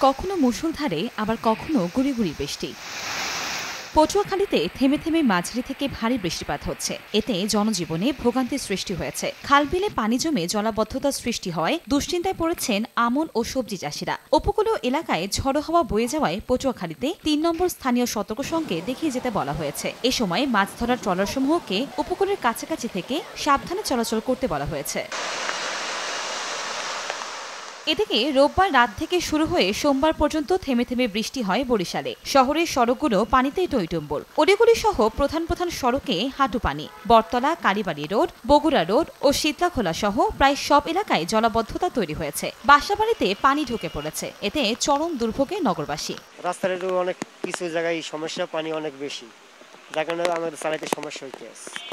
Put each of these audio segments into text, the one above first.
কখনো মুষলধারে আবার কখনো গুড়ি গুড়ি বৃষ্টি। পটুয়াখালীতে থেমে থেমে মাঝারি থেকে ভারী বৃষ্টিপাত হচ্ছে। এতে জনজীবনে ভোগান্তির সৃষ্টি হয়েছে। খালবিলে পানি জমে জলাবদ্ধতার সৃষ্টি হওয়ায় দুশ্চিন্তায় পড়েছেন আমন ও সবজি চাষিরা। উপকূলীয় এলাকায় ঝড়ো হাওয়া বয়ে যাওয়ায় পটুয়াখালীতে ৩ নম্বর স্থানীয় সতর্ক সঙ্গে দেখিয়ে যেতে বলা হয়েছে। এ সময় মাছ ধরার ট্রলারসমূহকে উপকূলের কাছাকাছি থেকে সাবধানে চলাচল করতে বলা হয়েছে। এদিকে রোববার রাত থেকে শুরু হয়ে সোমবার পর্যন্ত থেমে থেমে বৃষ্টি হয় বরিশালে। শহরের সড়কগুলো পানিতে টইটুম্বুর। অলিগলি সহ প্রধান প্রধান সড়কে হাঁটু পানি। বটতলা, কালীবাড়ি রোড, বগুড়া রোড ও শীতলাখোলা সহ প্রায় সব এলাকায় জলাবদ্ধতা তৈরি হয়েছে। বাসাবাড়িতে পানি ঢুকে পড়েছে। এতে চরম দুর্ভোগে নগরবাসী। রাস্তার অনেক কিছু জায়গায় সমস্যা, পানি অনেক বেশি, যার কারণে আমাদের চালাইতে সমস্যা হচ্ছে।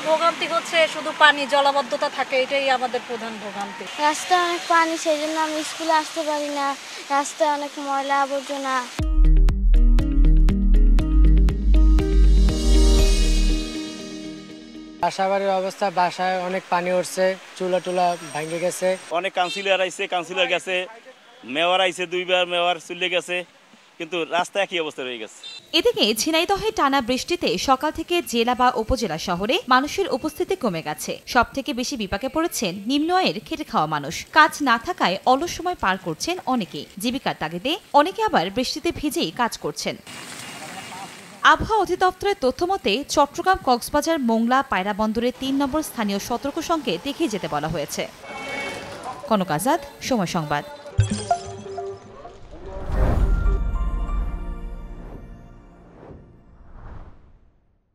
ভোগান্তি হচ্ছে শুধু পানি, জলাবদ্ধতা থাকে, এটাই আমাদের প্রধান ভোগান্তি। রাস্তায় অনেক পানি, সেই জন্য আমি স্কুলে আসতে পারি না। রাস্তায় অনেক ময়লা আবর্জনা। বাসাবাড়ির অবস্থা, বাসায় অনেক পানি উঠছে, চুলা টুলা ভেঙে গেছে। অনেক কাউন্সিলর আইছে, কাউন্সিলর গেছে, মেয়র আইছে, 2 বার মেয়র চলে গেছে, কিন্তু রাস্তা একই অবস্থা রয়ে গেছে। এদিকে ঝিনাইদহে টানা বৃষ্টিতে সকাল থেকে জেলা বা উপজেলা শহরে মানুষের উপস্থিতি কমে গেছে। সবথেকে বেশি বিপাকে পড়েছেন নিম্ন আয়ের খেটে খাওয়া মানুষ। কাজ না থাকায় অলস সময় পার করছেন অনেকেই। জীবিকার তাগিদে অনেকে আবার বৃষ্টিতে ভিজেই কাজ করছেন। আবহাওয়া অধিদপ্তরের তথ্যমতে চট্টগ্রাম, কক্সবাজার, মোংলা, পায়রা বন্দরে ৩ নম্বর স্থানীয় সতর্ক সংকেত দেখিয়ে যেতে বলা হয়েছে। কনক আজাদ, সময় সংবাদ।